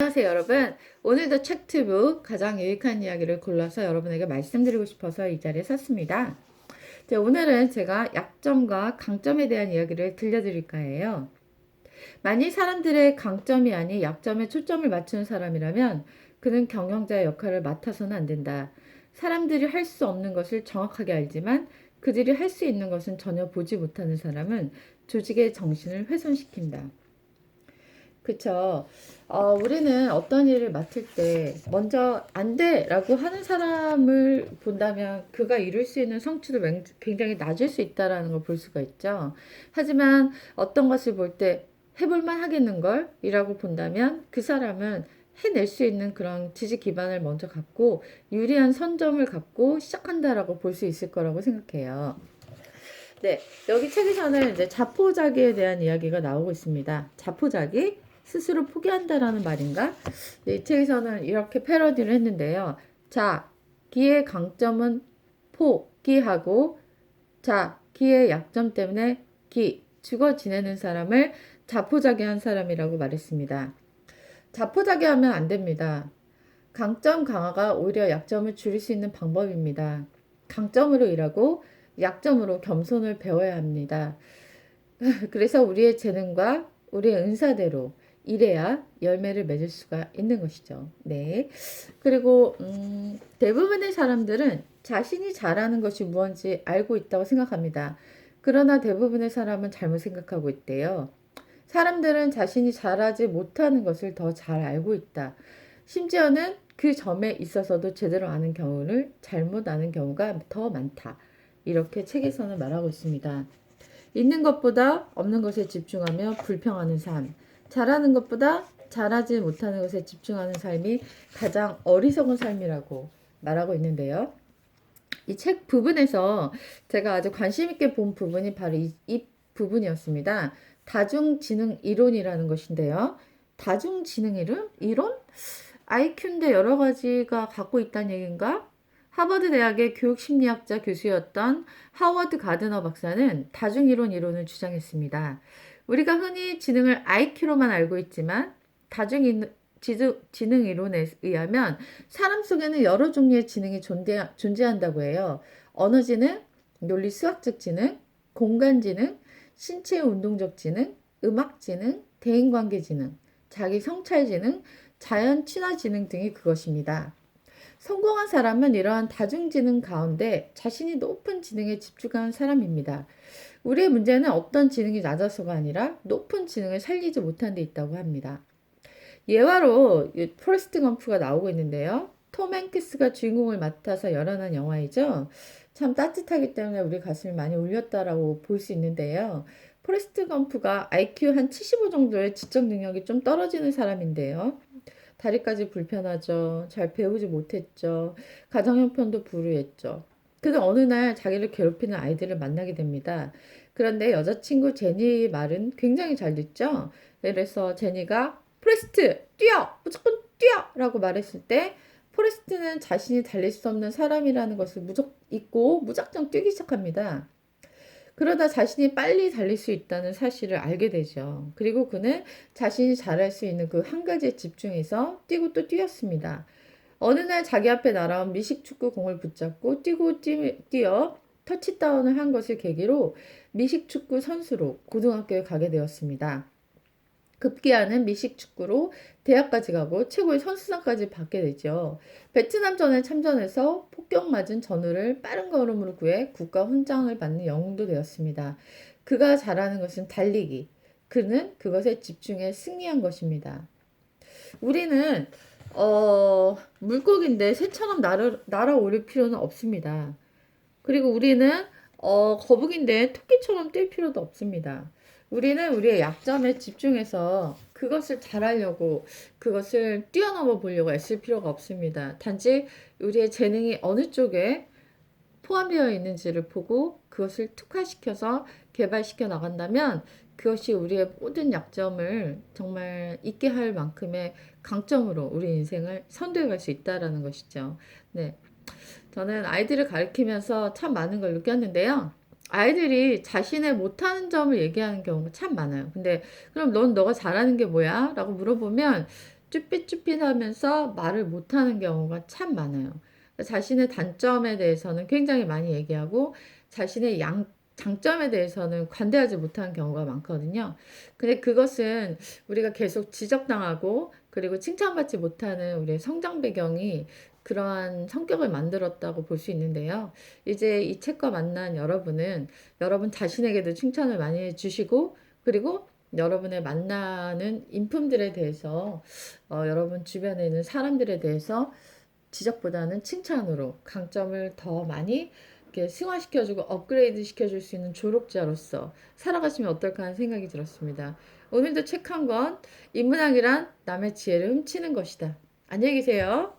안녕하세요 여러분. 오늘도 책튜브 가장 유익한 이야기를 골라서 여러분에게 말씀드리고 싶어서 이 자리에 섰습니다. 오늘은 제가 약점과 강점에 대한 이야기를 들려드릴까 해요. 만일 사람들의 강점이 아닌 약점에 초점을 맞추는 사람이라면 그는 경영자의 역할을 맡아서는 안 된다. 사람들이 할 수 없는 것을 정확하게 알지만 그들이 할 수 있는 것은 전혀 보지 못하는 사람은 조직의 정신을 훼손시킨다. 그쵸. 우리는 어떤 일을 맡을 때 먼저 안 돼! 라고 하는 사람을 본다면 그가 이룰 수 있는 성취도 굉장히 낮을 수 있다는 걸 볼 수가 있죠. 하지만 어떤 것을 볼 때 해볼만 하겠는걸? 이라고 본다면 그 사람은 해낼 수 있는 그런 지식 기반을 먼저 갖고 유리한 선점을 갖고 시작한다라고 볼 수 있을 거라고 생각해요. 네, 여기 책에서는 이제 자포자기에 대한 이야기가 나오고 있습니다. 자포자기? 스스로 포기한다라는 말인가? 네, 이 책에서는 이렇게 패러디를 했는데요. 자, 기의 강점은 포기하고, 자, 기의 약점 때문에 죽어 지내는 사람을 자포자기한 사람이라고 말했습니다. 자포자기하면 안 됩니다. 강점 강화가 오히려 약점을 줄일 수 있는 방법입니다. 강점으로 일하고 약점으로 겸손을 배워야 합니다. 그래서 우리의 재능과 우리의 은사대로 일해야 열매를 맺을 수가 있는 것이죠. 네. 그리고 대부분의 사람들은 자신이 잘하는 것이 무엇인지 알고 있다고 생각합니다. 그러나 대부분의 사람은 잘못 생각하고 있대요. 사람들은 자신이 잘하지 못하는 것을 더 잘 알고 있다. 심지어는 그 점에 있어서도 제대로 아는 경우를 잘못 아는 경우가 더 많다. 이렇게 책에서는 말하고 있습니다. 있는 것보다 없는 것에 집중하며 불평하는 삶, 잘하는 것보다 잘하지 못하는 것에 집중하는 삶이 가장 어리석은 삶이라고 말하고 있는데요. 이 책 부분에서 제가 아주 관심 있게 본 부분이 바로 이 부분이었습니다. 다중지능 이론이라는 것인데요. 다중지능 이론? IQ인데 여러 가지가 갖고 있다는 얘기인가? 하버드 대학의 교육심리학자 교수였던 하워드 가드너 박사는 다중이론 이론을 주장했습니다. 우리가 흔히 지능을 IQ로만 알고 있지만 지능 이론에 의하면 사람 속에는 여러 종류의 지능이 존재한다고 해요. 언어 지능, 논리 수학적 지능, 공간 지능, 신체 운동적 지능, 음악 지능, 대인관계 지능, 자기 성찰 지능, 자연 친화 지능 등이 그것입니다. 성공한 사람은 이러한 다중지능 가운데 자신이 높은 지능에 집중한 사람입니다. 우리의 문제는 어떤 지능이 낮아서가 아니라 높은 지능을 살리지 못한 데 있다고 합니다. 예화로 포레스트 검프가 나오고 있는데요. 톰 행크스가 주인공을 맡아서 열연한 영화이죠. 참 따뜻하기 때문에 우리 가슴이 많이 울렸다라고 볼 수 있는데요. 포레스트 검프가 IQ 한 75 정도의 지적 능력이 좀 떨어지는 사람인데요. 다리까지 불편하죠. 잘 배우지 못했죠. 가정 형편도 불우했죠. 그는 어느 날 자기를 괴롭히는 아이들을 만나게 됩니다. 그런데 여자친구 제니 말은 굉장히 잘 듣죠. 그래서 제니가 포레스트 뛰어! 무조건 뛰어! 라고 말했을 때 포레스트는 자신이 달릴 수 없는 사람이라는 것을 잊고 무작정 뛰기 시작합니다. 그러다 자신이 빨리 달릴 수 있다는 사실을 알게 되죠. 그리고 그는 자신이 잘할 수 있는 그 한 가지에 집중해서 뛰고 또 뛰었습니다. 어느 날 자기 앞에 날아온 미식축구 공을 붙잡고 뛰어 터치다운을 한 것을 계기로 미식축구 선수로 고등학교에 가게 되었습니다. 급기야는 미식축구로 대학까지 가고 최고의 선수상까지 받게 되죠. 베트남전에 참전해서 폭격맞은 전우를 빠른 걸음으로 구해 국가 훈장을 받는 영웅도 되었습니다. 그가 잘하는 것은 달리기. 그는 그것에 집중해 승리한 것입니다. 우리는 물고기인데 새처럼 날아오를 필요는 없습니다. 그리고 우리는 거북인데 토끼처럼 뛸 필요도 없습니다. 우리는 우리의 약점에 집중해서 그것을 잘하려고 그것을 뛰어넘어 보려고 애쓸 필요가 없습니다. 단지 우리의 재능이 어느 쪽에 포함되어 있는지를 보고 그것을 특화시켜서 개발시켜 나간다면 그것이 우리의 모든 약점을 정말 있게 할 만큼의 강점으로 우리 인생을 선도해 갈 수 있다라는 것이죠. 네. 저는 아이들을 가르치면서 참 많은 걸 느꼈는데요. 아이들이 자신의 못하는 점을 얘기하는 경우가 참 많아요. 근데 그럼 넌 너가 잘하는 게 뭐야? 라고 물어보면 쭈삣쭈삣하면서 말을 못하는 경우가 참 많아요. 자신의 단점에 대해서는 굉장히 많이 얘기하고 자신의 장점에 대해서는 관대하지 못하는 경우가 많거든요. 근데 그것은 우리가 계속 지적당하고 그리고 칭찬받지 못하는 우리의 성장 배경이 그러한 성격을 만들었다고 볼 수 있는데요. 이제 이 책과 만난 여러분은 여러분 자신에게도 칭찬을 많이 해주시고 그리고 여러분의 만나는 인품들에 대해서 여러분 주변에 있는 사람들에 대해서 지적보다는 칭찬으로 강점을 더 많이 이렇게 승화시켜주고 업그레이드 시켜줄 수 있는 조력자로서 살아가시면 어떨까 하는 생각이 들었습니다. 오늘도 책 한 권, 인문학이란 남의 지혜를 훔치는 것이다. 안녕히 계세요.